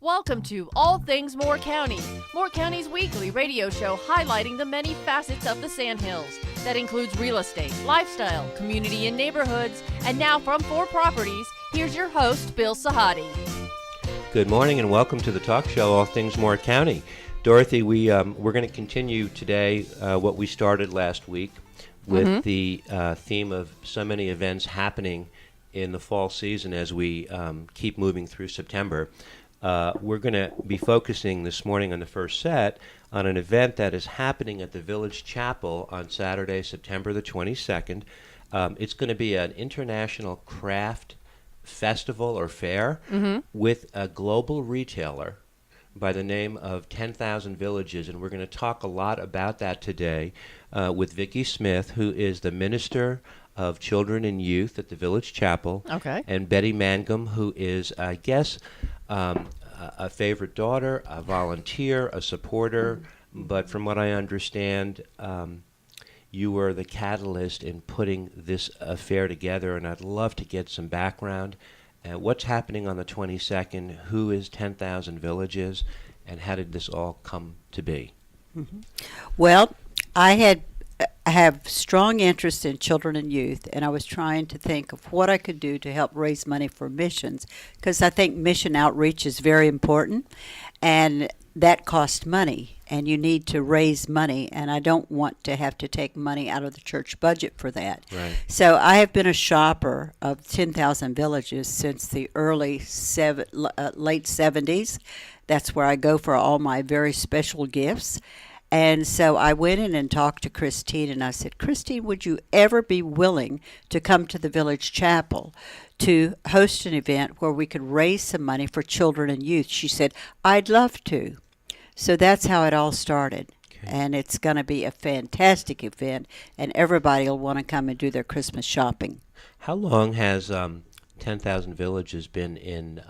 Welcome to All Things Moore County, Moore County's weekly radio show highlighting the many facets of the Sandhills. That includes real estate, lifestyle, community and neighborhoods. And now from 4 Properties, here's your host, Bill Sahadi. Good morning and welcome to the talk show, All Things Moore County. Dorothy, we're going to continue today what we started last week with the theme of so many events happening in the fall season as we keep moving through September. We're going to be focusing this morning on the first set on an event that is happening at the Village Chapel on Saturday, September the 22nd. It's going to be an international craft festival or fair with a global retailer by the name of 10,000 Villages, and we're going to talk a lot about that today with Vicki Smith, who is the Minister of Children and Youth at the Village Chapel, and Betty Mangum, who is, I guess, a favorite daughter, a volunteer, a supporter, but from what I understand, you were the catalyst in putting this affair together, and I'd love to get some background. What's happening on the 22nd? Who is 10,000 Villages? And how did this all come to be? Well, I have strong interest in children and youth, and I was trying to think of what I could do to help raise money for missions, because I think mission outreach is very important, and that costs money, and you need to raise money, and I don't want to have to take money out of the church budget for that. Right. So I have been a shopper of 10,000 Villages since the late 70s. That's where I go for all my very special gifts. And so I went in and talked to Christine, and I said, Christine, would you ever be willing to come to the Village Chapel to host an event where we could raise some money for children and youth? She said, I'd love to. So that's how it all started. Okay. And it's going to be a fantastic event, and everybody will want to come and do their Christmas shopping. How long has 10,000 Villages been in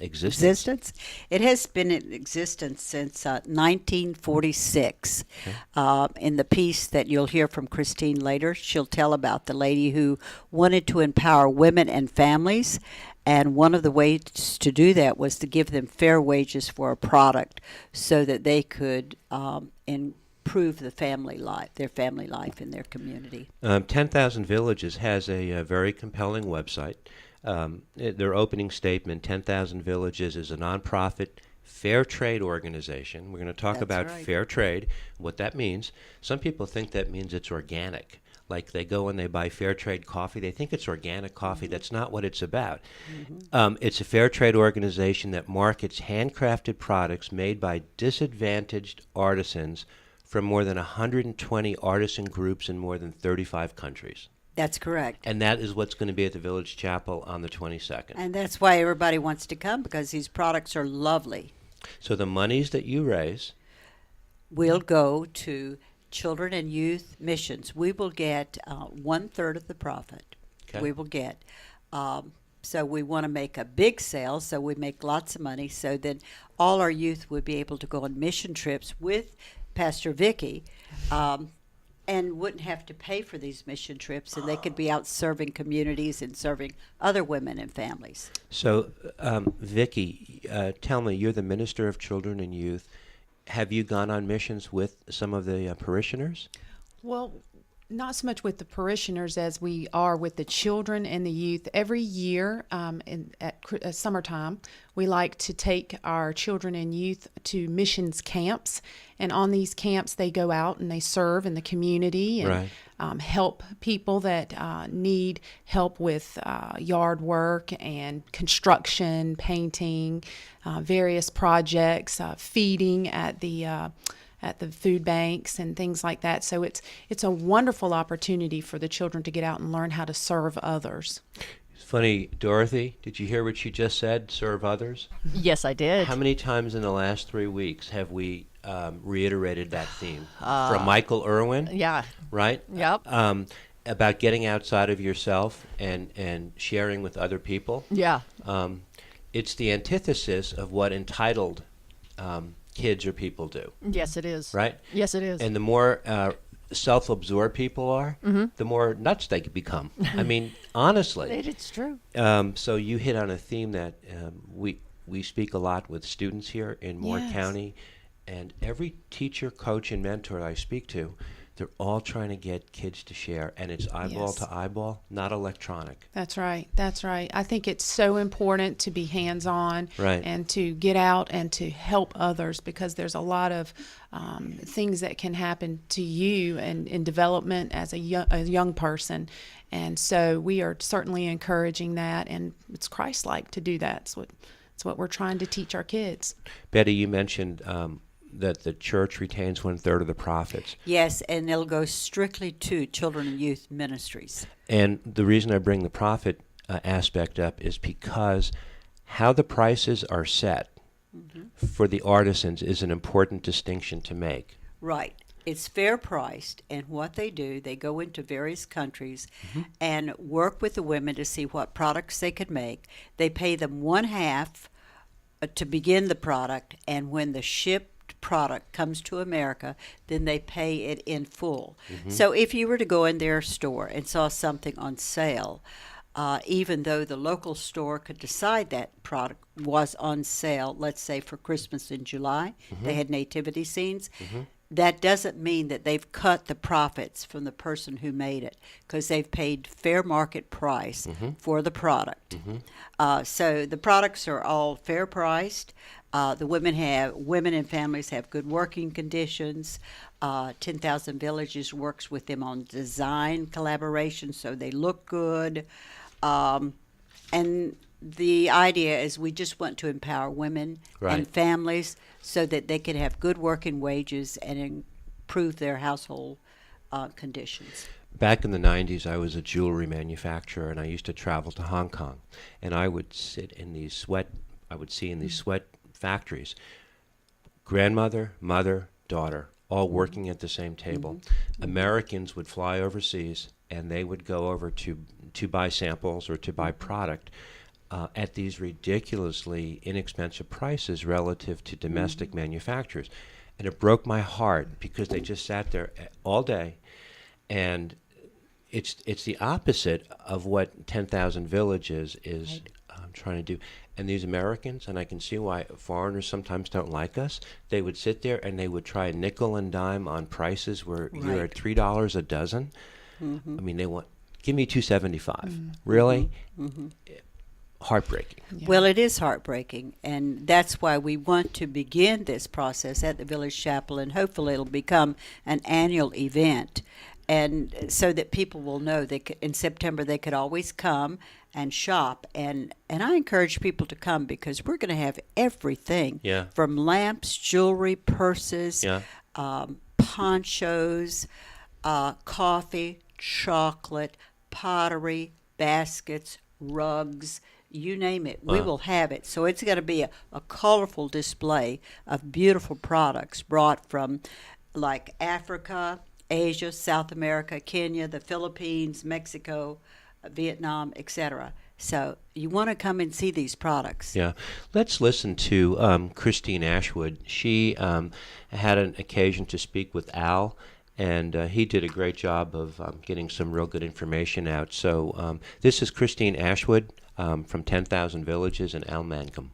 existence? It has been in existence since 1946. In the piece that you'll hear from Christine later, she'll tell about the lady who wanted to empower women and families, and one of the ways to do that was to give them fair wages for a product so that they could improve their family life in their community. 10,000 Villages has a very compelling website. Their opening statement, 10,000 Villages is a nonprofit fair trade organization. We're going to talk about fair trade, what that means. Some people think that means it's organic. Like they go and they buy fair trade coffee. They think it's organic coffee. That's not what it's about. It's a fair trade organization that markets handcrafted products made by disadvantaged artisans from more than 120 artisan groups in more than 35 countries. That's correct. And that is what's going to be at the Village Chapel on the 22nd. And that's why everybody wants to come, because these products are lovely. So the monies that you raise will go to children and youth missions. We will get 1/3 of the profit. Okay. We will get. So we want to make a big sale, so we make lots of money, so then all our youth would be able to go on mission trips with Pastor Vicki, and wouldn't have to pay for these mission trips, and they could be out serving communities and serving other women and families. So, Vicki, tell me, you're the Minister of Children and Youth. Have you gone on missions with some of the parishioners? Well, not so much with the parishioners as we are with the children and the youth. Every year at summertime, we like to take our children and youth to missions camps. And on these camps, they go out and they serve in the community and help people that need help with yard work and construction, painting, various projects, feeding at the food banks and things like that. So it's a wonderful opportunity for the children to get out and learn how to serve others. It's funny, Dorothy, did you hear what she just said, serve others? Yes, I did. How many times in the last 3 weeks have we reiterated that theme? From Michael Irwin? Yeah. Right? Yep. About getting outside of yourself and sharing with other people. Yeah. It's the antithesis of what entitled kids or people do. Yes, it is. Right? Yes, it is. And the more self-absorbed people are, the more nuts they can become. I mean, honestly. It's true. So you hit on a theme that we speak a lot with students here in Moore Yes. County, and every teacher, coach, and mentor I speak to, they're all trying to get kids to share, and it's eyeball Yes. to eyeball, not electronic. That's right. That's right. I think it's so important to be hands-on Right. and to get out and to help others, because there's a lot of things that can happen to you and in development as a young person. And so we are certainly encouraging that, and it's Christ-like to do that. It's what we're trying to teach our kids. Betty, you mentioned that the church retains 1/3 of the profits. Yes, and it'll go strictly to children and youth ministries. And the reason I bring the profit aspect up is because how the prices are set for the artisans is an important distinction to make. Right. It's fair priced, and what they do, they go into various countries and work with the women to see what products they could make. They pay them 1/2 to begin the product, and when the shipped product comes to America, then they pay it in full. So if you were to go in their store and saw something on sale, even though the local store could decide that product was on sale, let's say for Christmas in July, they had nativity scenes, that doesn't mean that they've cut the profits from the person who made it, because they've paid fair market price for the product. So the products are all fair priced. The women and families have good working conditions. 10,000 Villages works with them on design collaboration, so they look good. And the idea is we just want to empower women Right. and families so that they can have good working wages and improve their household conditions. Back in the 90s, I was a jewelry manufacturer, and I used to travel to Hong Kong. And I would see in these sweat factories, grandmother, mother, daughter, all working at the same table. Americans would fly overseas, and they would go over to buy samples or to buy product at these ridiculously inexpensive prices relative to domestic manufacturers. And it broke my heart because they just sat there all day, and it's the opposite of what 10,000 Villages is trying to do. And these Americans, and I can see why foreigners sometimes don't like us, they would sit there and they would try nickel and dime on prices where you're at $3 a dozen. I mean, they want, give me $2.75. Really? Heartbreaking. Yeah. Well, it is heartbreaking, and that's why we want to begin this process at the Village Chapel, and hopefully it'll become an annual event, and so that people will know that in September they could always come and shop, and I encourage people to come because we're going to have everything Yeah. from lamps, jewelry, purses, Yeah. ponchos, coffee, chocolate, pottery, baskets, rugs, you name it, we will have it. So it's going to be a colorful display of beautiful products brought from like Africa, Asia, South America, Kenya, the Philippines, Mexico, Vietnam, etc. So you want to come and see these products. Yeah. Let's listen to Christine Ashwood. She had an occasion to speak with Al, and he did a great job of getting some real good information out. So this is Christine Ashwood from 10,000 Villages and Al Mangum.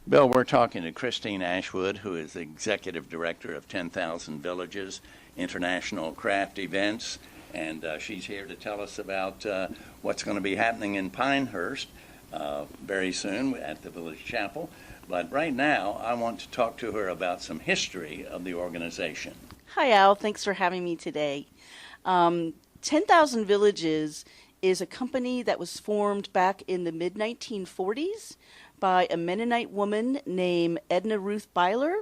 Bill, we're talking to Christine Ashwood, who is the Executive Director of 10,000 Villages International Craft Events, and she's here to tell us about what's going to be happening in Pinehurst very soon at the Village Chapel. But right now, I want to talk to her about some history of the organization. Hi, Al. Thanks for having me today. 10,000 Villages is a company that was formed back in the mid-1940s by a Mennonite woman named Edna Ruth Byler,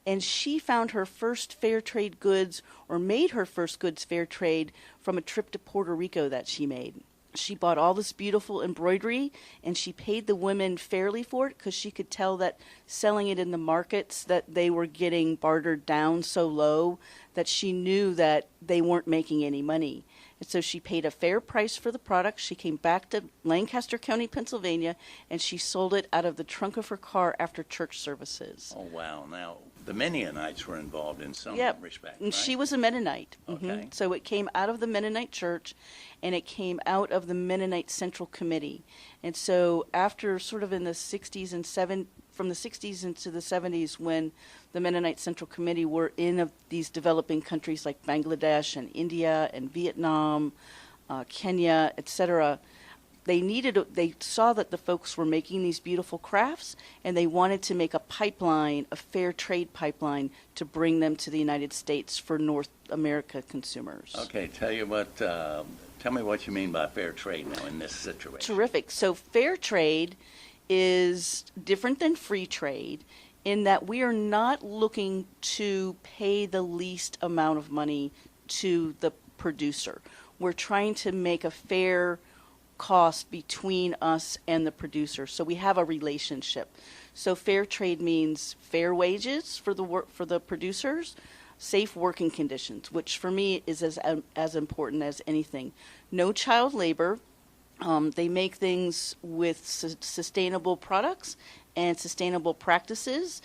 and she found her first fair trade goods, or made her first goods fair trade, from a trip to Puerto Rico that she made. She bought all this beautiful embroidery, and she paid the women fairly for it because she could tell that selling it in the markets that they were getting bartered down so low that she knew that they weren't making any money. And so she paid a fair price for the product. She came back to Lancaster County, Pennsylvania, and she sold it out of the trunk of her car after church services. Oh, wow. Now, the Mennonites were involved in some respect, And right? she was a Mennonite. Okay. So it came out of the Mennonite church, and it came out of the Mennonite Central Committee. And so after sort of in the 60s and from the 60s into the 70s, when the Mennonite Central Committee were in these developing countries like Bangladesh and India and Vietnam, Kenya, etc., they saw that the folks were making these beautiful crafts, and they wanted to make a pipeline, a fair trade pipeline, to bring them to the United States for North America consumers. Okay, tell me what you mean by fair trade now in this situation. Terrific. So fair trade is different than free trade in that we are not looking to pay the least amount of money to the producer. We're trying to make a fair cost between us and the producer, so we have a relationship. So fair trade means fair wages for the producers, safe working conditions, which for me is as important as anything. No child labor. They make things with sustainable products and sustainable practices.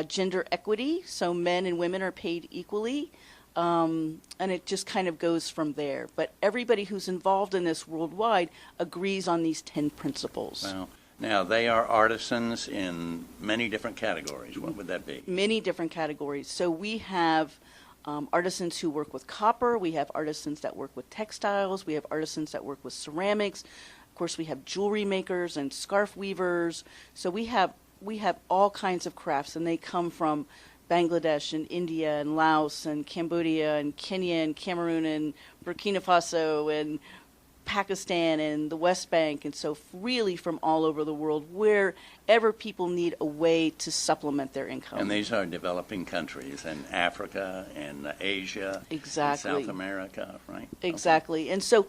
Gender equity, so men and women are paid equally. And it just kind of goes from there. But everybody who's involved in this worldwide agrees on these 10 principles. Wow. Now, they are artisans in many different categories. What would that be? Many different categories. So we have artisans who work with copper. We have artisans that work with textiles. We have artisans that work with ceramics. Of course, we have jewelry makers and scarf weavers. So we have all kinds of crafts, and they come from Bangladesh and India and Laos and Cambodia and Kenya and Cameroon and Burkina Faso and Pakistan and the West Bank, and so really from all over the world, wherever people need a way to supplement their income. And these are developing countries in Africa and Asia, exactly, and South America, right? Exactly. Okay. And so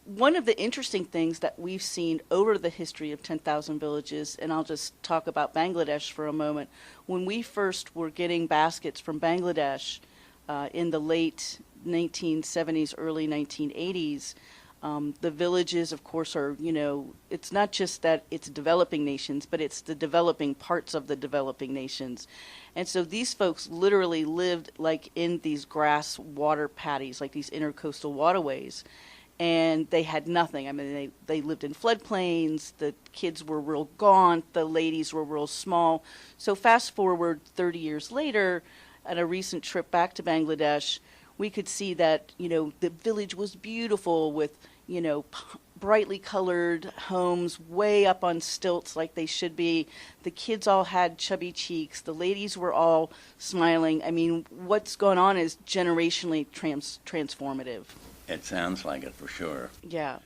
one of the interesting things that we've seen over the history of 10,000 villages, and I'll just talk about Bangladesh for a moment, when we first were getting baskets from Bangladesh in the late 1970s, early 1980s, the villages, of course, are, it's not just that it's developing nations, but it's the developing parts of the developing nations. And so these folks literally lived like in these grass water paddies, like these intercoastal waterways. And they had nothing. I mean, they lived in floodplains. The kids were real gaunt. The ladies were real small. So fast forward 30 years later, at a recent trip back to Bangladesh, we could see that, the village was beautiful with, brightly colored homes way up on stilts like they should be. The kids all had chubby cheeks. The ladies were all smiling. I mean, what's going on is generationally transformative. It sounds like it for sure. Yeah.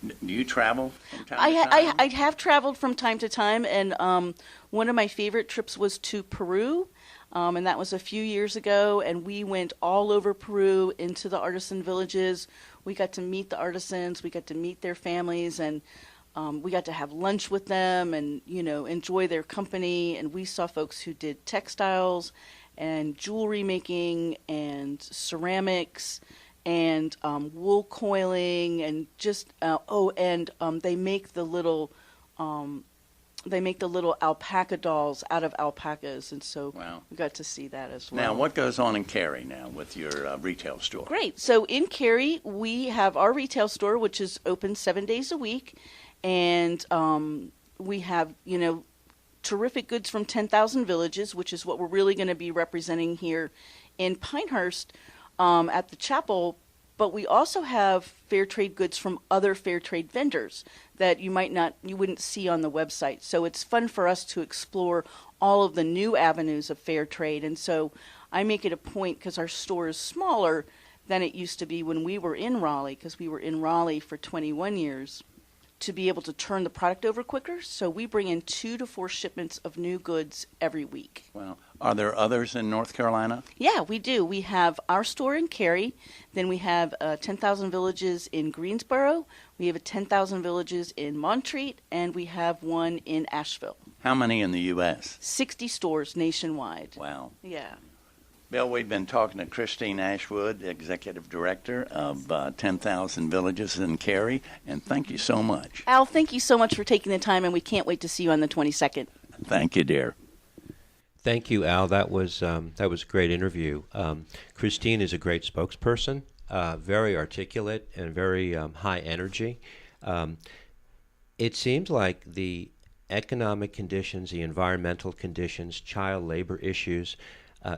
Do you travel from time to time? I have traveled from time to time, and one of my favorite trips was to Peru, and that was a few years ago, and we went all over Peru into the artisan villages. We got to meet the artisans, we got to meet their families, and we got to have lunch with them and, enjoy their company, and we saw folks who did textiles and jewelry making and ceramics and wool coiling, and just they make the little alpaca dolls out of alpacas, and so wow. We got to see that as well. Now, what goes on in Cary now with your retail store? Great. So in Cary, we have our retail store, which is open 7 days a week, and we have terrific goods from 10,000 villages, which is what we're really going to be representing here in Pinehurst. At the chapel, but we also have fair trade goods from other fair trade vendors that you wouldn't see on the website. So it's fun for us to explore all of the new avenues of fair trade. And so I make it a point, because our store is smaller than it used to be when we were in Raleigh, because we were in Raleigh for 21 years, to be able to turn the product over quicker. So we bring in 2 to 4 shipments of new goods every week. Well, are there others in North Carolina? Yeah, we do. We have our store in Cary. Then we have 10,000 Villages in Greensboro. We have 10,000 Villages in Montreat, and we have one in Asheville. How many in the U.S.? 60 stores nationwide. Wow. Yeah. Bill, we've been talking to Christine Ashwood, Executive Director of 10,000 Villages in Cary, and thank you so much. Al, thank you so much for taking the time, and we can't wait to see you on the 22nd. Thank you, dear. Thank you, Al. That was a great interview. Christine is a great spokesperson, very articulate and very high energy. It seems like the economic conditions, the environmental conditions, child labor issues,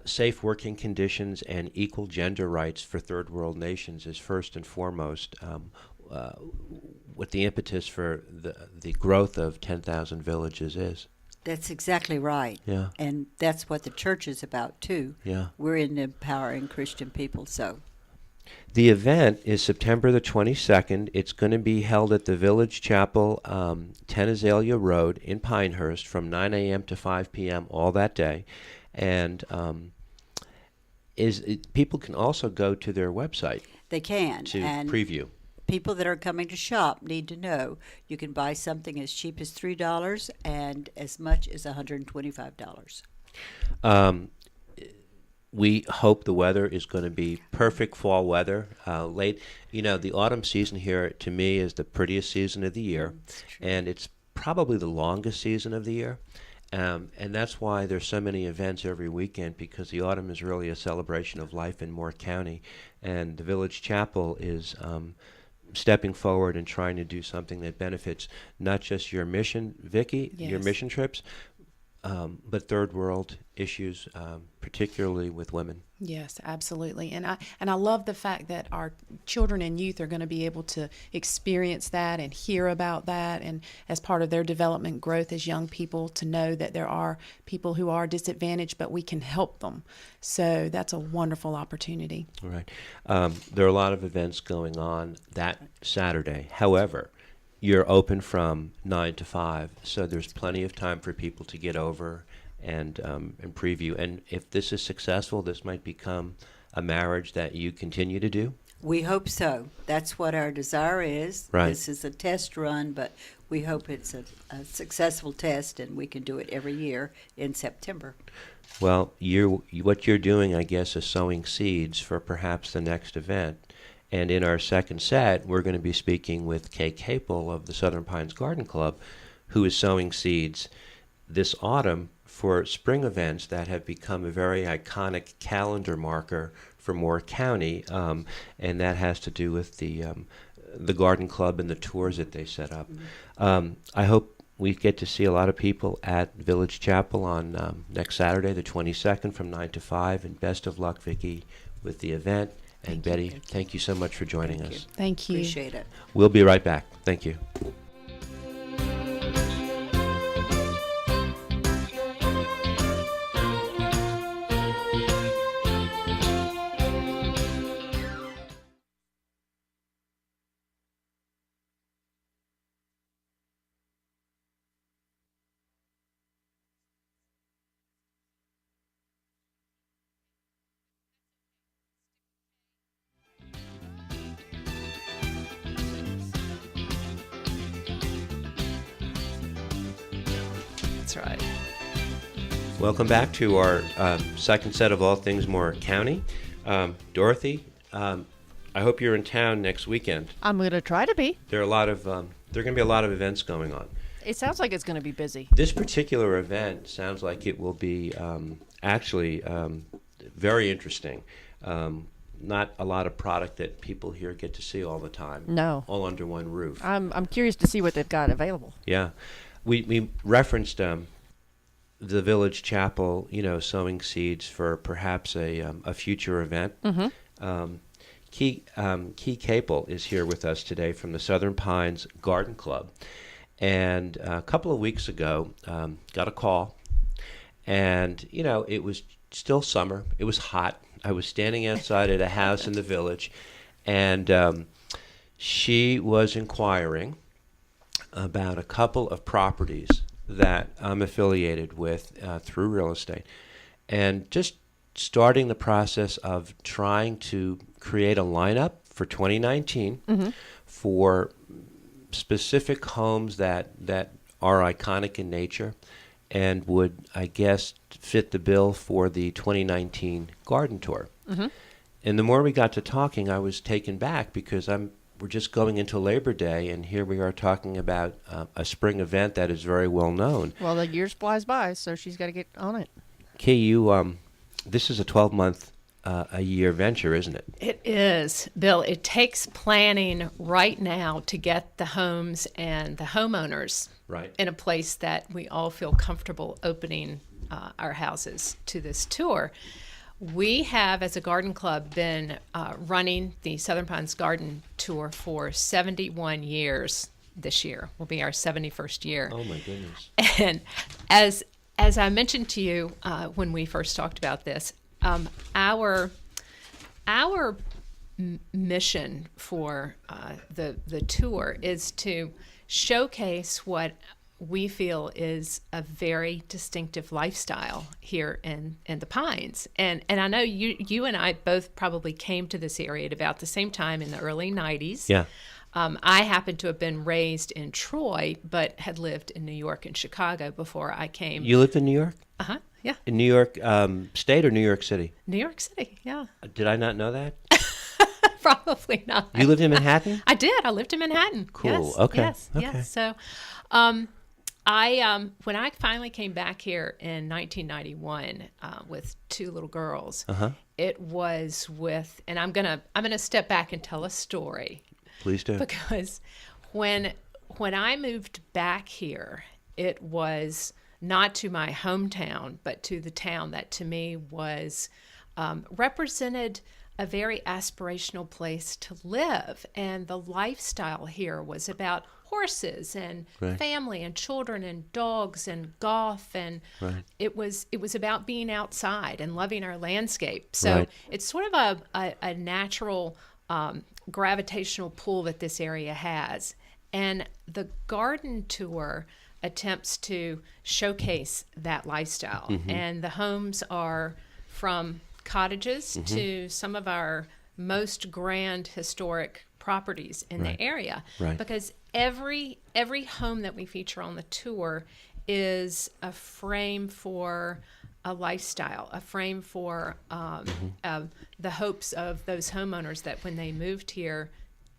safe working conditions, and equal gender rights for third world nations is first and foremost what the impetus for the growth of 10,000 villages is. That's exactly right. Yeah. And that's what the church is about, too. Yeah. We're in empowering Christian people, so. The event is September the 22nd. It's going to be held at the Village Chapel, 10 Azalea Road in Pinehurst from 9 a.m. to 5 p.m. all that day. And people can also go to their website They can. to and preview. people that are coming to shop need to know you can buy something as cheap as $3 and as much as $125. We hope the weather is going to be perfect fall weather. Late, the autumn season here to me is the prettiest season of the year, and it's probably the longest season of the year. And that's why there's so many events every weekend, because the autumn is really a celebration of life in Moore County, and the Village Chapel is stepping forward and trying to do something that benefits not just your mission, Vicki, your Yes. mission trips, but third world issues, particularly with women. Yes, absolutely. And I love the fact that our children and youth are going to be able to experience that and hear about that, and as part of their development growth as young people, to know that there are people who are disadvantaged, but we can help them. So that's a wonderful opportunity. All right. There are a lot of events going on that Saturday. However, you're open from 9 to 5, so there's plenty of time for people to get over and preview. And if this is successful, this might become a marriage that you continue to do. We hope so. That's what our desire is. Right. This is a test run, but we hope it's a successful test, and we can do it every year in September. Well, what you're doing, I guess, is sowing seeds for perhaps the next event. And in our second set, we're going to be speaking with Kea Capel of the Southern Pines Garden Club, who is sowing seeds this autumn for spring events that have become a very iconic calendar marker for Moore County, and that has to do with the garden club and the tours that they set up. I hope we get to see a lot of people at Village Chapel on next Saturday, the 22nd, from 9 to 5, and best of luck, Vicki, with the event. And Betty, thank you so much for joining us. Thank you. Appreciate it. We'll be right back. Thank you. That's right. Welcome back to our second set of All Things Moore County. Dorothy, I hope you're in town next weekend. I'm going to try to be. There are going to be a lot of events going on. It sounds like it's going to be busy. This particular event sounds like it will be actually very interesting. Not a lot of product that people here get to see all the time. No. All under one roof. I'm curious to see what they've got available. Yeah. We referenced the Village Chapel, sowing seeds for perhaps a future event. Mm-hmm. Kea Capel is here with us today from the Southern Pines Garden Club. And a couple of weeks ago, got a call. And, it was still summer. It was hot. I was standing outside at a house in the village. And she was inquiring about a couple of properties that I'm affiliated with through real estate, and just starting the process of trying to create a lineup for 2019 Mm-hmm. for specific homes that are iconic in nature and would, I guess, fit the bill for the 2019 garden tour. Mm-hmm. And the more we got to talking, I was taken back because we're just going into Labor Day, and here we are talking about a spring event that is very well known. Well, the years flies by, so she's got to get on it. Kea, this is a 12-month a year venture, isn't it? It is, Bill. It takes planning right now to get the homes and the homeowners Right. in a place that we all feel comfortable opening our houses to this tour. We have, as a garden club, been running the Southern Pines Garden Tour for 71 years. This year will be our 71st year. Oh my goodness. And as I mentioned to you when we first talked about this, our mission for the tour is to showcase what we feel is a very distinctive lifestyle here in the Pines. And I know you and I both probably came to this area at about the same time in the early 90s. Yeah. I happened to have been raised in Troy, but had lived in New York and Chicago before I came. You lived in New York? Uh-huh, yeah. In New York State or New York City? New York City, yeah. Did I not know that? Probably not. You lived in Manhattan? I did. I lived in Manhattan. Cool. Yes, Okay. Yes. Okay. Yes. So, when I finally came back here in 1991 with two little girls, it was with, and I'm gonna step back and tell a story. Please do. Because when I moved back here, it was not to my hometown, but to the town that to me was represented a very aspirational place to live. And the lifestyle here was about horses and family and children and dogs and golf. And it was about being outside and loving our landscape. So it's sort of a natural gravitational pull that this area has. And the garden tour attempts to showcase that lifestyle. And the homes are from cottages to some of our most grand historic properties in the area. Because every home that we feature on the tour is a frame for a lifestyle, a frame for the hopes of those homeowners that when they moved here,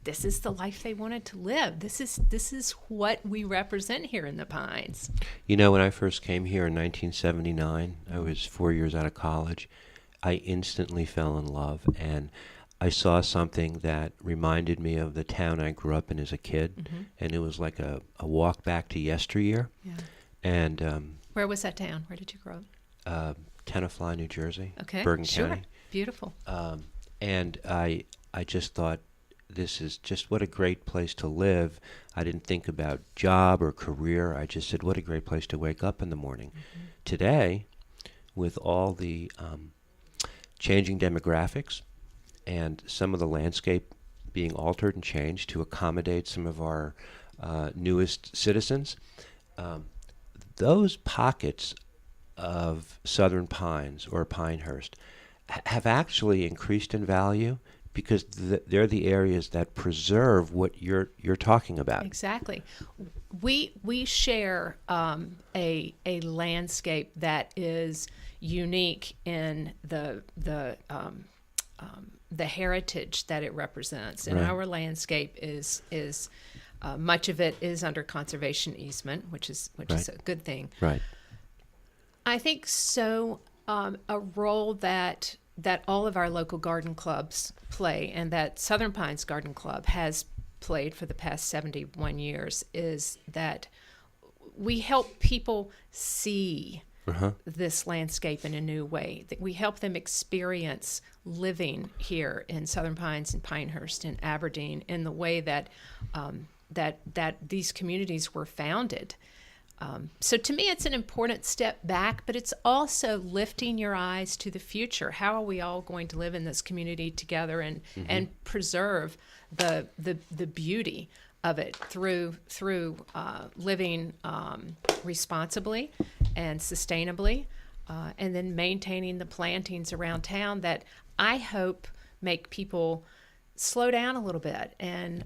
this is the life they wanted to live. This is what we represent here in the Pines. You know, when I first came here in 1979, I was 4 years out of college. I instantly fell in love, and I saw something that reminded me of the town I grew up in as a kid, and it was like a walk back to yesteryear. Yeah. And where was that town? Where did you grow up? Tenafly, New Jersey, Okay, Bergen sure. County. Beautiful. And I just thought, this is just what a great place to live. I didn't think about job or career. I just said, what a great place to wake up in the morning. Today, with all the changing demographics and some of the landscape being altered and changed to accommodate some of our newest citizens, those pockets of Southern Pines or Pinehurst have actually increased in value because they're the areas that preserve what you're talking about. Exactly. We share a landscape that is unique in the heritage that it represents, and our landscape is much of it is under conservation easement, which is a good thing. Right. I think so. A role that all of our local garden clubs play, and that Southern Pines Garden Club has played for the past 71 years, is that we help people see this landscape in a new way. That we help them experience living here in Southern Pines and Pinehurst and Aberdeen in the way that that these communities were founded. So to me, it's an important step back, but it's also lifting your eyes to the future. How are we all going to live in this community together and preserve the beauty of it through living responsibly and sustainably, and then maintaining the plantings around town that I hope make people slow down a little bit. And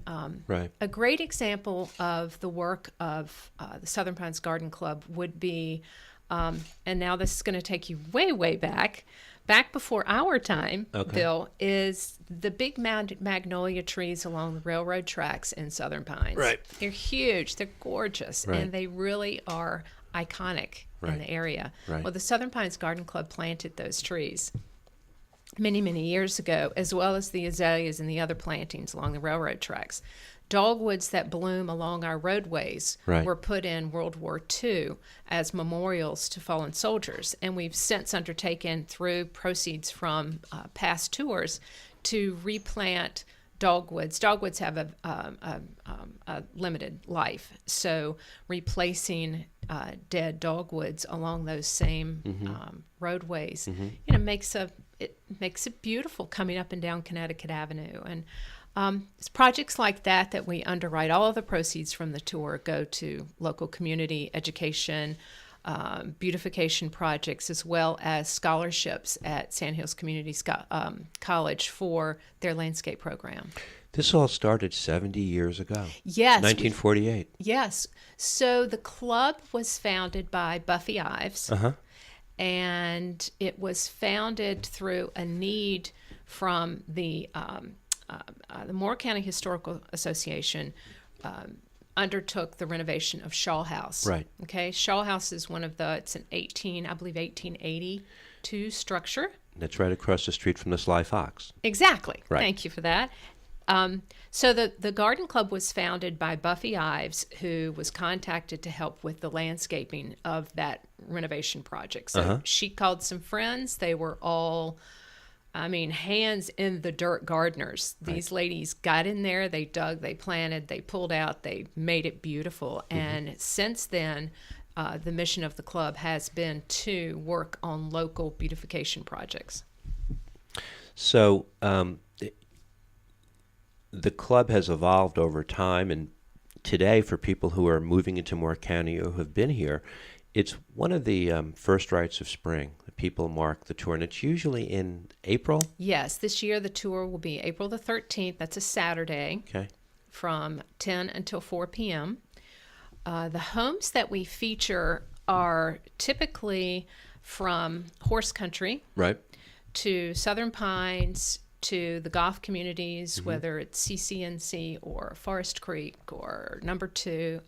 a great example of the work of the Southern Pines Garden Club would be, and now this is going to take you way back before our time, Bill, is the big magnolia trees along the railroad tracks in Southern Pines. Right. They're huge, they're gorgeous, and they really are iconic in the area. Well, the Southern Pines Garden Club planted those trees. many, many years ago, as well as the azaleas and the other plantings along the railroad tracks. Dogwoods that bloom along our roadways Right. were put in World War II as memorials to fallen soldiers, and we've since undertaken, through proceeds from past tours, to replant dogwoods. Dogwoods have a limited life, so replacing dead dogwoods along those same roadways, makes it beautiful coming up and down Connecticut Avenue. And it's projects like that we underwrite. All of the proceeds from the tour go to local community education, beautification projects, as well as scholarships at Sandhills Community College for their landscape program. This all started 70 years ago. Yes. 1948. Yes. So the club was founded by Buffy Ives, and it was founded through a need from the Moore County Historical Association. Undertook the renovation of Shaw House. Right. Okay. Shaw House is it's an 1882 structure. That's right across the street from the Sly Fox. Exactly. Right. Thank you for that. So the garden club was founded by Buffy Ives, who was contacted to help with the landscaping of that renovation project. So she called some friends. They were all, hands in the dirt gardeners. These ladies got in there, they dug, they planted, they pulled out, they made it beautiful. And since then, the mission of the club has been to work on local beautification projects. So the club has evolved over time, and today, for people who are moving into Moore County or who have been here, it's one of the first rites of spring. The people mark the tour, and it's usually in April. Yes, this year the tour will be April the 13th. That's a Saturday. Okay. From 10 until 4 p.m. The homes that we feature are typically from horse country, Right. to Southern Pines, to the golf communities, whether it's CCNC or Forest Creek or number 9?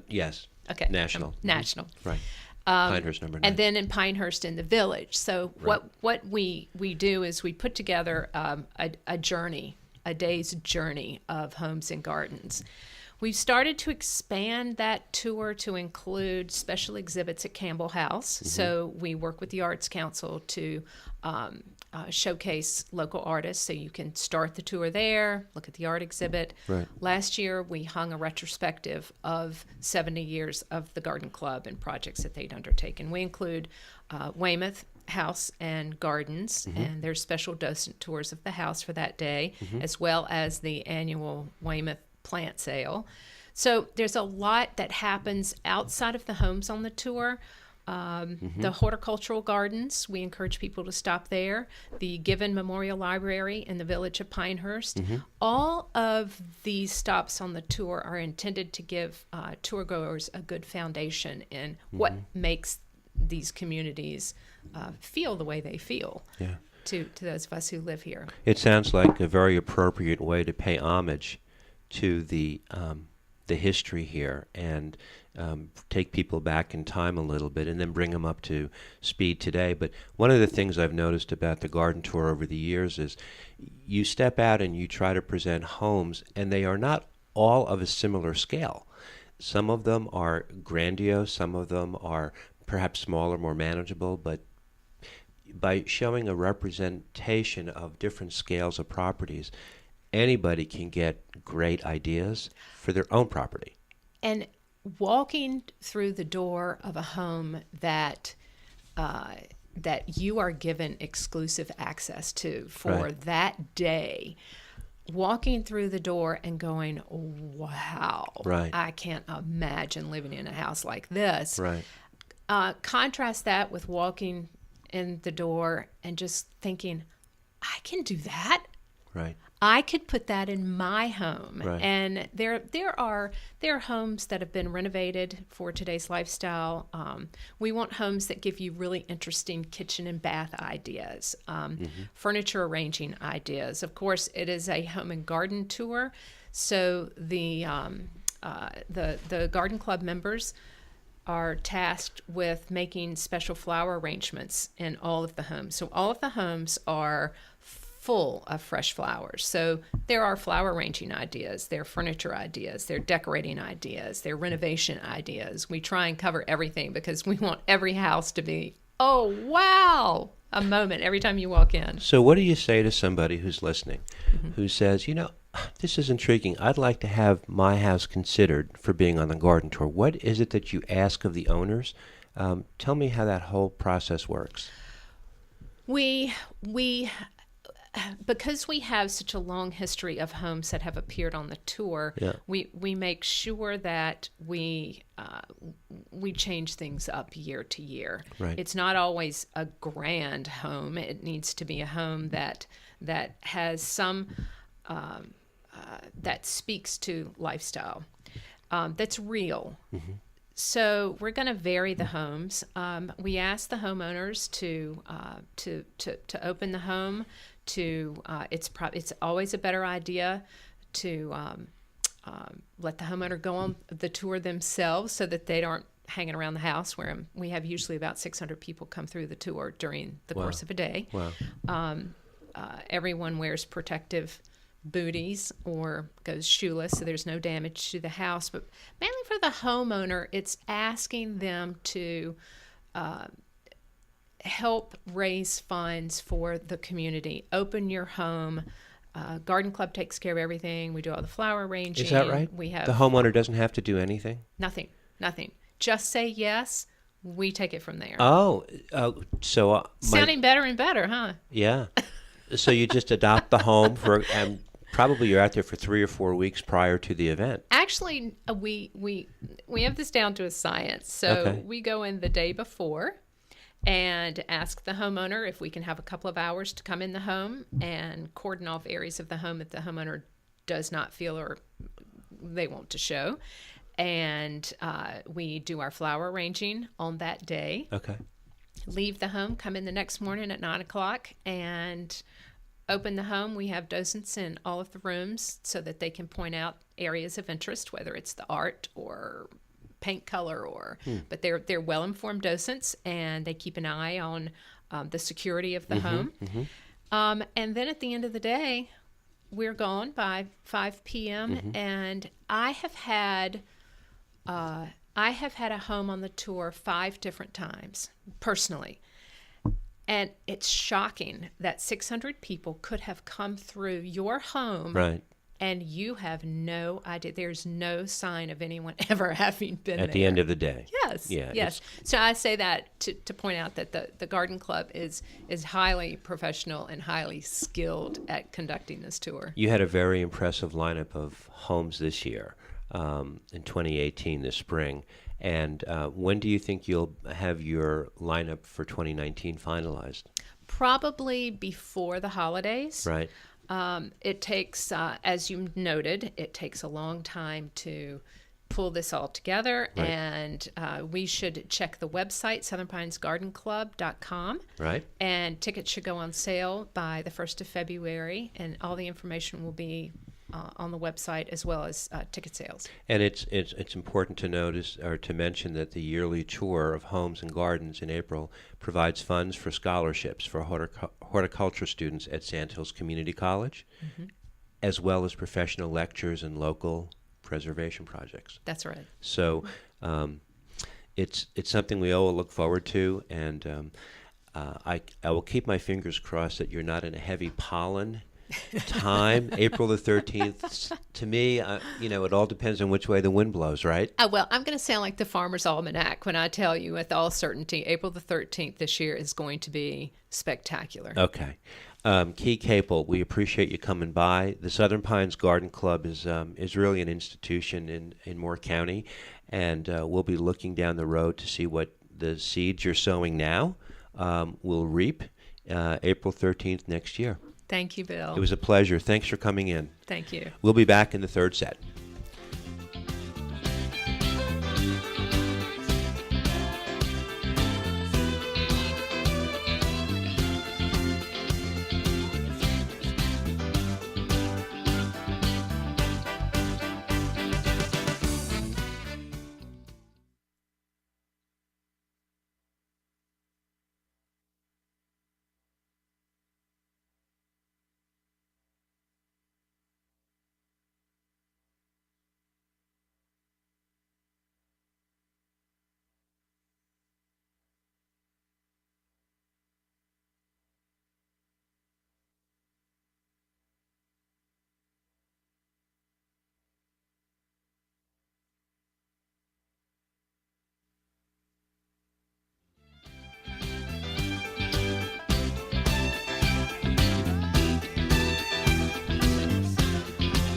Yes. Okay. National. National. Right. Pinehurst number 9. And then in Pinehurst in the village. So Right. what we do is we put together a journey, a day's journey of homes and gardens. We've started to expand that tour to include special exhibits at Campbell House. So we work with the Arts Council to showcase local artists. So you can start the tour there, look at the art exhibit. Right. Last year, we hung a retrospective of 70 years of the Garden Club and projects that they'd undertaken. We include Weymouth House and Gardens, and there's special docent tours of the house for that day, as well as the annual Weymouth plant sale. So there's a lot that happens outside of the homes on the tour. The horticultural gardens, we encourage people to stop there. The Given Memorial Library in the village of Pinehurst. All of these stops on the tour are intended to give tour goers a good foundation in what makes these communities feel the way they feel. Yeah. To those of us who live here. It sounds like a very appropriate way to pay homage to the history here and take people back in time a little bit and then bring them up to speed today. But one of the things I've noticed about the garden tour over the years is you step out and you try to present homes, and they are not all of a similar scale. Some of them are grandiose, some of them are perhaps smaller, more manageable, but by showing a representation of different scales of properties, anybody can get great ideas for their own property. And walking through the door of a home that you are given exclusive access to for that day, walking through the door and going, wow, I can't imagine living in a house like this. Right. Contrast that with walking in the door and just thinking, I can do that. Right. I could put that in my home. Right. And there are homes that have been renovated for today's lifestyle. We want homes that give you really interesting kitchen and bath ideas, furniture arranging ideas. Of course, it is a home and garden tour, so the garden club members are tasked with making special flower arrangements in all of the homes. So all of the homes are full of fresh flowers. So there are flower arranging ideas, there are furniture ideas, there are decorating ideas, there are renovation ideas. We try and cover everything because we want every house to be, oh, wow, a moment every time you walk in. So what do you say to somebody who's listening, who says, this is intriguing. I'd like to have my house considered for being on the garden tour. What is it that you ask of the owners? Tell me how that whole process works. We because we have such a long history of homes that have appeared on the tour, we make sure that we change things up year to year. Right. It's not always a grand home. It needs to be a home that has some that speaks to lifestyle, that's real. Mm-hmm. So we're going to vary the homes. We ask the homeowners to open the home. It's always a better idea to let the homeowner go on the tour themselves so that they aren't hanging around the house where we have usually about 600 people come through the tour during the course of a day. Wow. Everyone wears protective booties or goes shoeless so there's no damage to the house. But mainly for the homeowner, it's asking them to help raise funds for the community. Open your home. Garden Club takes care of everything. We do all the flower arranging. Is that right? We have the homeowner doesn't have to do anything? Nothing. Just say yes. We take it from there. Oh, so sounding better and better, huh? Yeah. So you just adopt the home and probably you're out there for 3 or 4 weeks prior to the event. Actually, we have this down to a science. So we go in the day before and ask the homeowner if we can have a couple of hours to come in the home and cordon off areas of the home that the homeowner does not feel or they want to show. And we do our flower arranging on that day. Okay. Leave the home, come in the next morning at 9 o'clock and open the home. We have docents in all of the rooms so that they can point out areas of interest, whether it's the art or paint color but they're well-informed docents and they keep an eye on the security of the home. Mm-hmm. And then at the end of the day, we're gone by 5 p.m. And I have had a home on the tour 5 different times, personally. And it's shocking that 600 people could have come through your home. Right. And you have no idea. There's no sign of anyone ever having been there. At the end of the day. Yes. Yeah, yes. So I say that to point out that the Garden Club is highly professional and highly skilled at conducting this tour. You had a very impressive lineup of homes this year, in 2018, this spring. And when do you think you'll have your lineup for 2019 finalized? Probably before the holidays. Right. It takes, as you noted, it takes a long time to pull this all together. Right. And we should check the website, southernpinesgardenclub.com. Right. And tickets should go on sale by the 1st of February. And all the information will be on the website as well as ticket sales. And it's important to notice or to mention that the yearly tour of homes and gardens in April provides funds for scholarships for horticulture students at Sandhills Community College, as well as professional lectures and local preservation projects. That's right. So it's something we all look forward to, and I will keep my fingers crossed that you're not in a heavy pollen time. April the 13th, to me, it all depends on which way the wind blows, right? Well, I'm going to sound like the Farmer's Almanac when I tell you with all certainty April the 13th this year is going to be spectacular. Okay. Kea Capel, we appreciate you coming by. The Southern Pines Garden Club is really an institution in Moore County, and we'll be looking down the road to see what the seeds you're sowing now will reap April 13th next year. Thank you, Bill. It was a pleasure. Thanks for coming in. Thank you. We'll be back in the third set.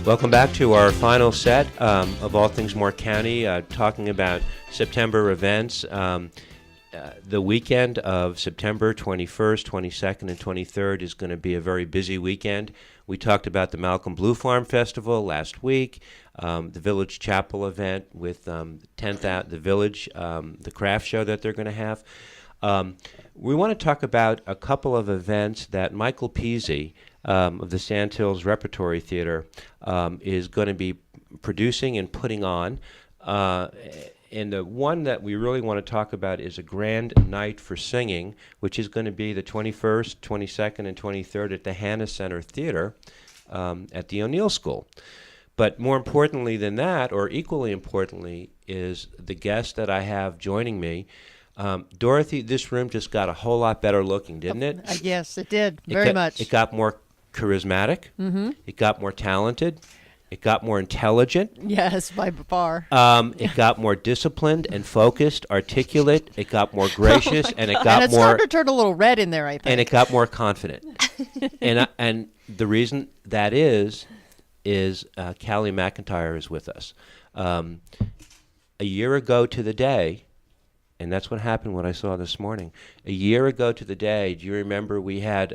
Welcome back to our final set of All Things Moore County, talking about September events. The weekend of September 21st, 22nd, and 23rd is going to be a very busy weekend. We talked about the Malcolm Blue Farm Festival last week, the Village Chapel event with the Village, the craft show that they're going to have. We want to talk about a couple of events that Michael Pizzi of the Sandhills Repertory Theater is going to be producing and putting on. And the one that we really want to talk about is a grand night for singing, which is going to be the 21st, 22nd, and 23rd at the Hannah Center Theater at the O'Neill School. But more importantly than that, or equally importantly, is the guest that I have joining me. Dorothy, this room just got a whole lot better looking, didn't it? Yes, it did. Very much. It got more charismatic. Mm-hmm. It got more talented. It got more intelligent. Yes, by far. It got more disciplined and focused, articulate. It got more gracious, and it got and it's more. starting to turn a little red in there, I think. And it got more confident. and the reason that is Calli McIntyre is with us. A year ago to the day. And that's what happened what I saw this morning. A year ago to the day, do you remember we had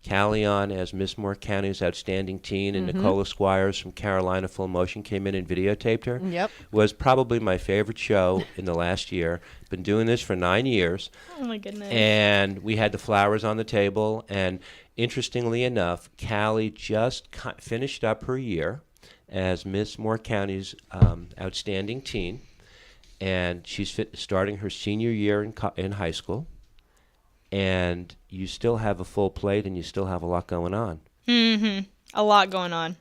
Calli on as Miss Moore County's Outstanding Teen, and Nicola Squires from Carolina Full Motion came in and videotaped her? Yep. Was probably my favorite show in the last year. Been doing this for 9 years. Oh, my goodness. And we had the flowers on the table. And interestingly enough, Calli just finished up her year as Miss Moore County's Outstanding Teen. And she's starting her senior year in high school, and you still have a full plate, and you still have a lot going on. Mm-hmm. A lot going on.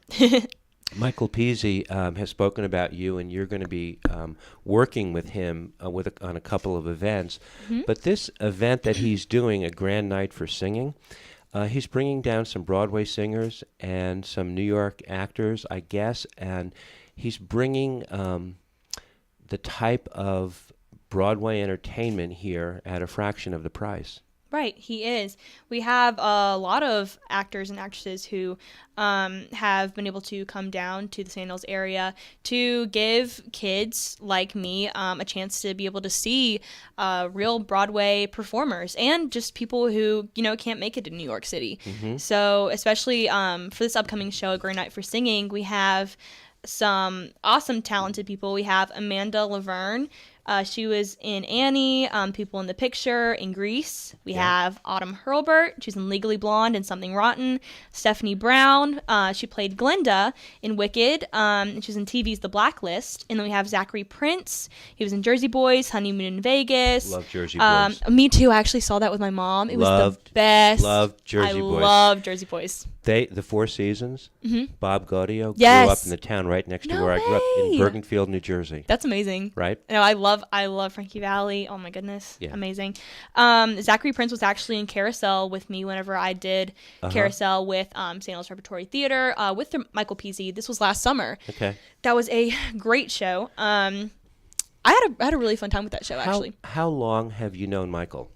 Michael Pizzi has spoken about you, and you're going to be working with him on a couple of events. Mm-hmm. But this event that he's doing, a grand night for singing, he's bringing down some Broadway singers and some New York actors, I guess, and he's bringing the type of Broadway entertainment here at a fraction of the price. Right, he is. We have a lot of actors and actresses who have been able to come down to the Sandhills area to give kids like me a chance to be able to see real Broadway performers and just people who, can't make it to New York City. Mm-hmm. So especially for this upcoming show, A Great Night for Singing, we have some awesome talented people. We have Amanda Laverne. She was in Annie, People in the Picture, in Grease. We have Autumn Hurlburt. She's in Legally Blonde and Something Rotten. Stephanie Brown. She played Glinda in Wicked. And she's in TV's The Blacklist. And then we have Zachary Prince. He was in Jersey Boys, Honeymoon in Vegas. Love Jersey Boys. Me too. I actually saw that with my mom. It was the best. Loved Jersey Boys. I love Jersey Boys. The Four Seasons, Bob Gaudio grew up in the town right next to where I grew up in Bergenfield, New Jersey. That's amazing. Right? No, I love Frankie Valli. Oh my goodness. Yeah. Amazing. Zachary Prince was actually in Carousel with me whenever I did Carousel with Sandhills Repertory Theater with Michael Pizzi. This was last summer. Okay. That was a great show. I had a really fun time with that show, actually. How long have you known Michael?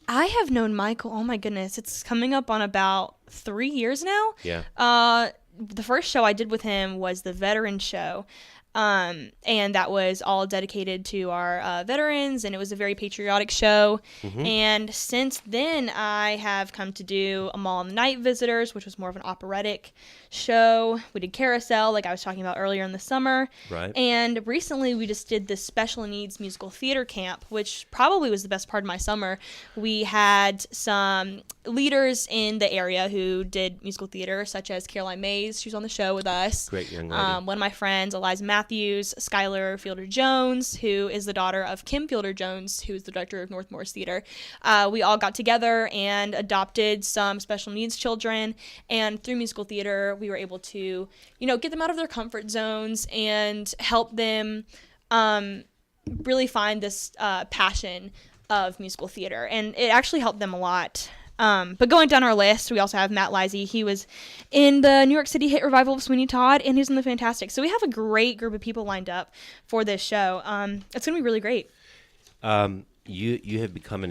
I have known Michael, oh my goodness, it's coming up on about 3 years now. Yeah. The first show I did with him was the Veteran Show. And that was all dedicated to our veterans, and it was a very patriotic show. Mm-hmm. And since then, I have come to do A Mall on the Night Visitors, which was more of an operatic show. We did Carousel, like I was talking about earlier in the summer. Right. And recently, we just did this special needs musical theater camp, which probably was the best part of my summer. We had some leaders in the area who did musical theater, such as Caroline Mays. She was on the show with us. Great young lady. One of my friends, Eliza Matthews, Skylar Fielder-Jones, who is the daughter of Kim Fielder-Jones, who is the director of North Morris Theater. We all got together and adopted some special needs children, and through musical theater, we were able to, get them out of their comfort zones and help them really find this passion of musical theater, and it actually helped them a lot. But going down our list, we also have Matt Lizzie. He was in the New York City hit revival of Sweeney Todd, and he was in The Fantastic. So we have a great group of people lined up for this show. It's going to be really great. You have become a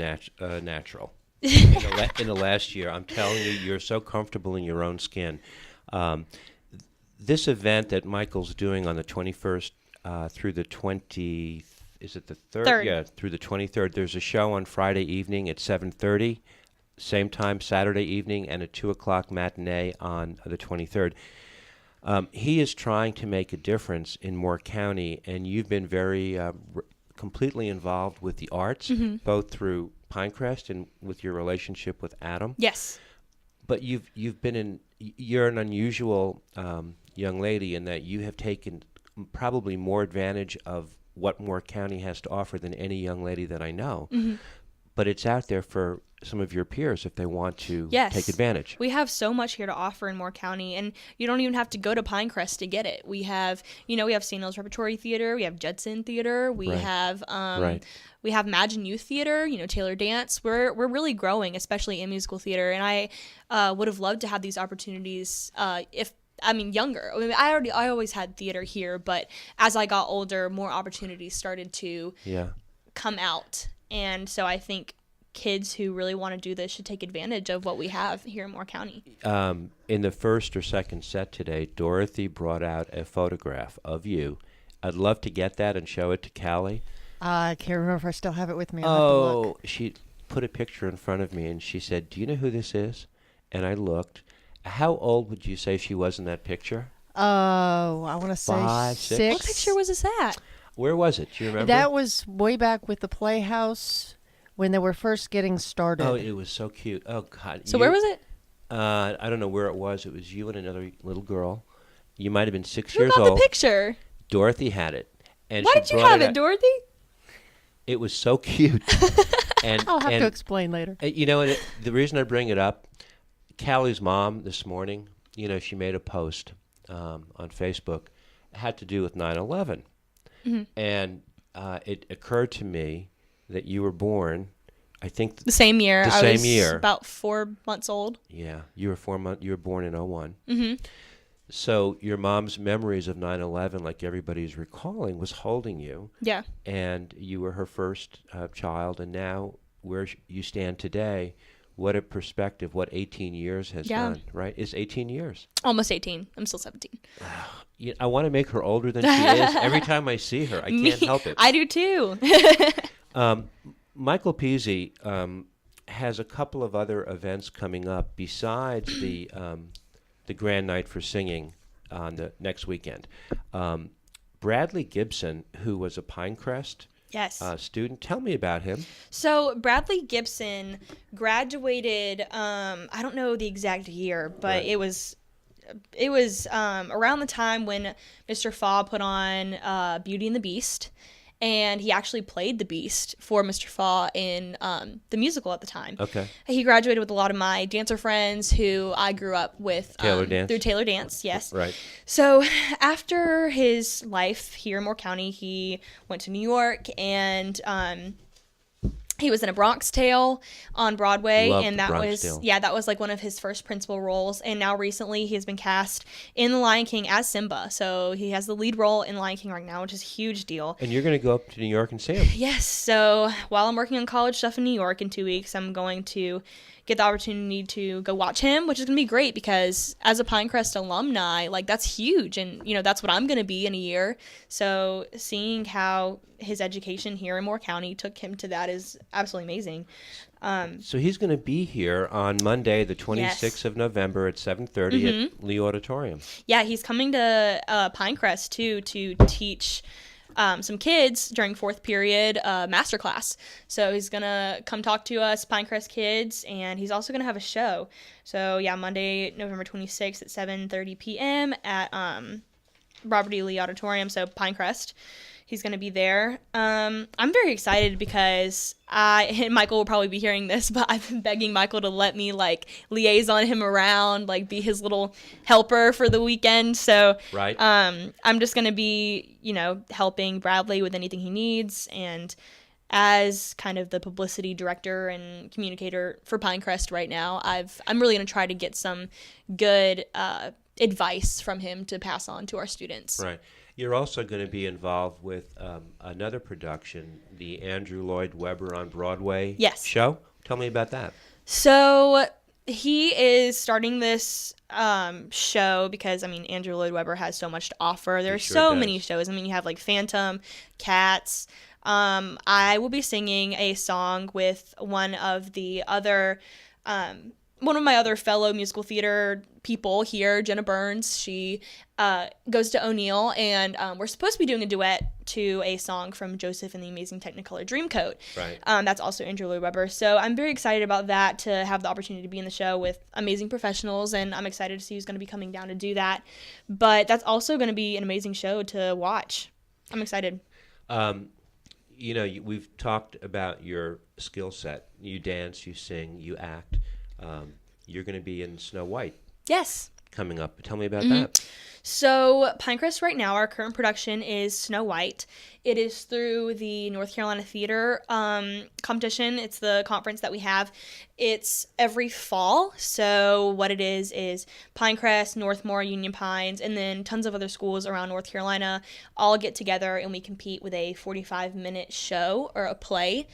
natural. In the last year, I'm telling you, you're so comfortable in your own skin. this event that Michael's doing on the 21st through the 20th, is it the 3rd? Third. Yeah, through the 23rd. There's a show on Friday evening at 7:30, same time Saturday evening, and a 2 o'clock matinee on the 23rd. He is trying to make a difference in Moore County, and you've been very completely involved with the arts, both through Pinecrest and with your relationship with Adam. Yes. But you're an unusual young lady in that you have taken probably more advantage of what Moore County has to offer than any young lady that I know. But it's out there for some of your peers if they want to take advantage. We have so much here to offer in Moore County, and you don't even have to go to Pinecrest to get it. We have, Sandhills Repertory Theater, we have Judson Theater, we have we have Imagine Youth Theater, Taylor Dance. We're really growing, especially in musical theater, and I would have loved to have these opportunities younger. I always had theater here, but as I got older, more opportunities started to come out. And so I think kids who really want to do this should take advantage of what we have here in Moore County. In the first or second set today, Dorothy brought out a photograph of you. I'd love to get that and show it to Calli. I can't remember if I still have it with me. I'll have to look. She put a picture in front of me and she said, "Do you know who this is?" And I looked. How old would you say she was in that picture? Oh, I want to say 5, 6. 6? What picture was this at? Where was it? Do you remember? That was way back with the Playhouse when they were first getting started. Oh, it was so cute. Oh, God. So where was it? I don't know where it was. It was you and another little girl. You might have been 6 Who years got old. the picture? Dorothy had it. And Why she did you brought have it, out. Dorothy? It was so cute. And I'll have to explain later. And the reason I bring it up, Calli's mom this morning, she made a post on Facebook. It had to do with 9/11. And it occurred to me that you were born, I think... The same year. The I same was year. about 4 months old. Yeah, you were 4 months. You were born in 01. So your mom's memories of 9/11, like everybody's recalling, was holding you. Yeah. And you were her first child, and now where you stand today, what a perspective, what 18 years has done, right? It's 18 years. Almost 18. I'm still 17. I want to make her older than she is. Every time I see her, I can't help it. I do too. Michael Pizzi has a couple of other events coming up besides the Grand Night for Singing on the next weekend. Bradley Gibson, who was a Pinecrest student, tell me about him. So Bradley Gibson graduated, I don't know the exact year, but it was around the time when Mr. Fa put on Beauty and the Beast. And he actually played the Beast for Mr. Fa in the musical at the time. Okay. He graduated with a lot of my dancer friends who I grew up with through Taylor Dance, yes. Right. So after his life here in Moore County, he went to New York and he was in A Bronx Tale on Broadway. Loved and that Bronx was Tale. that was like one of his first principal roles. And now recently he has been cast in The Lion King as Simba. So he has the lead role in Lion King right now, which is a huge deal. And you're going to go up to New York and see him. Yes. So while I'm working on college stuff in New York in 2 weeks, I'm going to get the opportunity to go watch him, which is going to be great because as a Pinecrest alumni, like that's huge. And, that's what I'm going to be in a year. So seeing how his education here in Moore County took him to that is absolutely amazing. So he's going to be here on Monday, the 26th of November at 7:30 at Lee Auditorium. Yeah, he's coming to Pinecrest, too, to teach some kids during fourth period masterclass. So he's going to come talk to us Pinecrest kids, and he's also going to have a show. So, yeah, Monday, November 26th at 7:30 p.m. at Robert E. Lee Auditorium, so Pinecrest. He's going to be there. I'm very excited because and Michael will probably be hearing this, but I've been begging Michael to let me, liaison him around, be his little helper for the weekend. So right. I'm just going to be, helping Bradley with anything he needs. And as kind of the publicity director and communicator for Pinecrest right now, I'm really going to try to get some good advice from him to pass on to our students. Right. You're also going to be involved with another production, the Andrew Lloyd Webber on Broadway show. Tell me about that. So he is starting this show because, I mean, Andrew Lloyd Webber has so much to offer. There are so many shows. I mean, you have like Phantom, Cats. I will be singing a song with one of my other fellow musical theater people here, Jenna Burns. She goes to O'Neill, and we're supposed to be doing a duet to a song from Joseph and the Amazing Technicolor Dreamcoat. Right. That's also Andrew Lloyd Webber. So I'm very excited about that, to have the opportunity to be in the show with amazing professionals, and I'm excited to see who's going to be coming down to do that. But that's also going to be an amazing show to watch. I'm excited. We've talked about your skill set. You dance, you sing, you act. You're going to be in Snow White. Yes. Coming up. Tell me about that. So Pinehurst right now, our current production is Snow White. It is through the North Carolina Theater competition. It's the conference that we have. It's every fall. So what it is Pinecrest, Northmore, Union Pines, and then tons of other schools around North Carolina all get together and we compete with a 45-minute show or a play.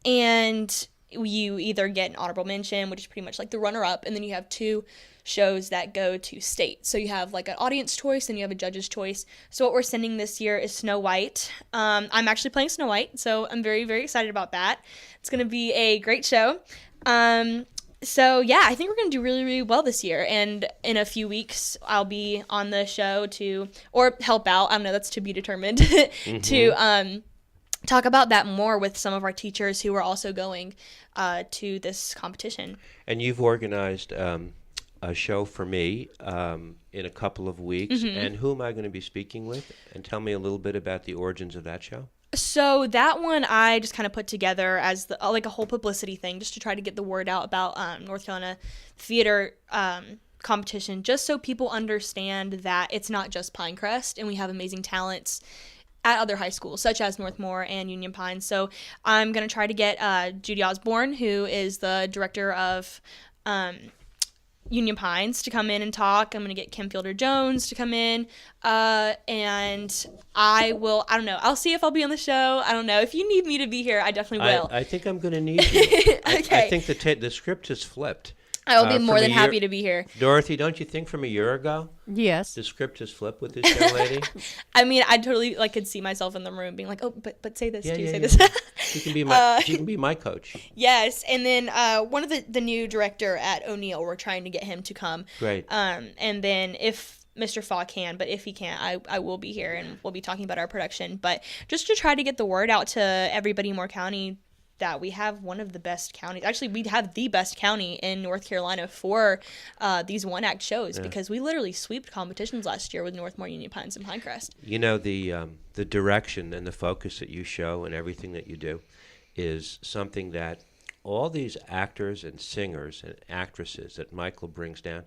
And you either get an honorable mention, which is pretty much like the runner-up, and then you have 2 shows that go to state. So you have like an audience choice and you have a judge's choice. So what we're sending this year is Snow White. I'm actually playing Snow White, so I'm very, very excited about that. It's going to be a great show. So yeah, I think we're going to do really, really well this year. And in a few weeks, I'll be on the show or help out. I don't know, that's to be determined, to talk about that more with some of our teachers who are also going to this competition. And you've organized a show for me in a couple of weeks. And who am I going to be speaking with? And tell me a little bit about the origins of that show. So that one I just kind of put together as like a whole publicity thing, just to try to get the word out about North Carolina theater competition, just so people understand that it's not just Pinecrest, and we have amazing talents at other high schools, such as Northmore and Union Pines. So I'm going to try to get Judy Osborne, who is the director of Union Pines, to come in and talk. I'm going to get Kim Fielder-Jones to come in. And I don't know. I'll see if I'll be on the show. I don't know. If you need me to be here, I definitely will. I think I'm going to need you. Okay. I think the script is flipped. I will be more than happy to be here. Dorothy, don't you think from a year ago? Yes. The script is flipped with this young lady? I mean, I totally could see myself in the room being like, oh, but say this too, say this. She can be my coach. Yes, and then one of the new director at O'Neill, we're trying to get him to come. Great. And then if Mr. Faw can, but if he can't, I will be here and we'll be talking about our production. But just to try to get the word out to everybody in Moore County that we have one of the best counties. Actually, we have the best county in North Carolina for these one-act shows, because we literally sweeped competitions last year with Northmore, Union Pines, and Pinecrest. You know, the direction and the focus that you show and everything that you do is something that all these actors and singers and actresses that Michael brings down,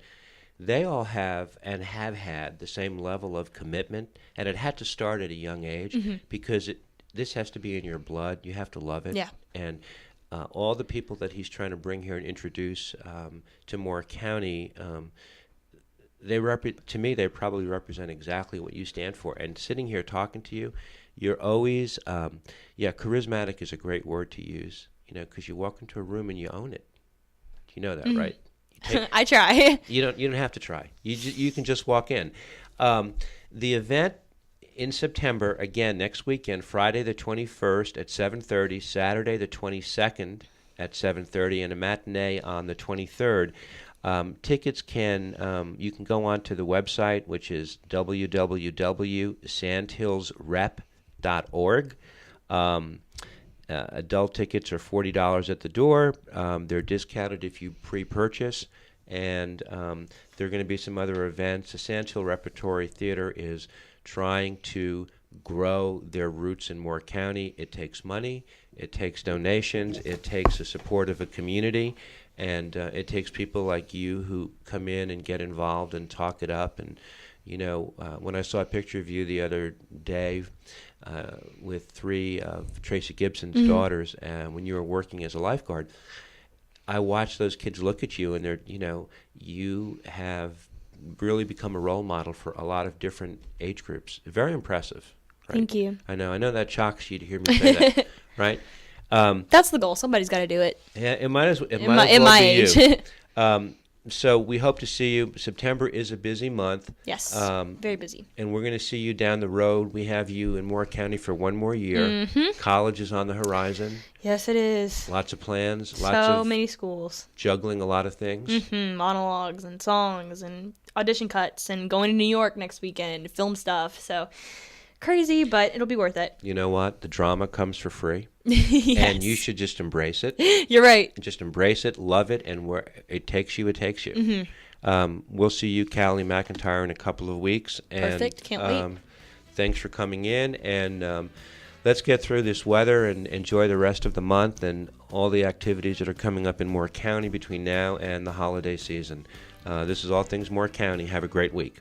they all have and have had the same level of commitment, and it had to start at a young age because this has to be in your blood. You have to love it. Yeah. And all the people that he's trying to bring here and introduce to Moore County, to me, they probably represent exactly what you stand for. And sitting here talking to you, you're always, charismatic is a great word to use, because you walk into a room and you own it. You know that, right? I try. You don't have to try. You can just walk in. The event in September, again, next weekend, Friday the 21st at 7:30, Saturday the 22nd at 7:30, and a matinee on the 23rd. Tickets you can go on to the website, which is www.sandhillsrep.org. Adult tickets are $40 at the door. They're discounted if you pre-purchase. And there are going to be some other events. The Sandhills Repertory Theater is trying to grow their roots in Moore County. It takes money, it takes donations, it takes the support of a community, and it takes people like you who come in and get involved and talk it up. And when I saw a picture of you the other day with 3 of Tracy Gibson's daughters, when you were working as a lifeguard, I watched those kids look at you, and you have really become a role model for a lot of different age groups. Very impressive. Right? Thank you. I know that shocks you to hear me say that, right? That's the goal. Somebody's got to do it. Yeah, it might as well In my be age. you. So we hope to see you. September is a busy month. Yes, very busy. And we're going to see you down the road. We have you in Moore County for one more year. Mm-hmm. College is on the horizon. Yes, it is. Lots of plans. So Lots of many schools. juggling a lot of things. Monologues and songs and audition cuts and going to New York next weekend to film stuff. So crazy, but it'll be worth it. You know what? The drama comes for free. Yes. And you should just embrace it. You're right. Just embrace it, love it, and where it takes you, it takes you. We'll see you, Calli McIntyre, in a couple of weeks. And, Perfect. Can't wait. Thanks for coming in, and let's get through this weather and enjoy the rest of the month and all the activities that are coming up in Moore County between now and the holiday season. This is All Things Moore County. Have a great week.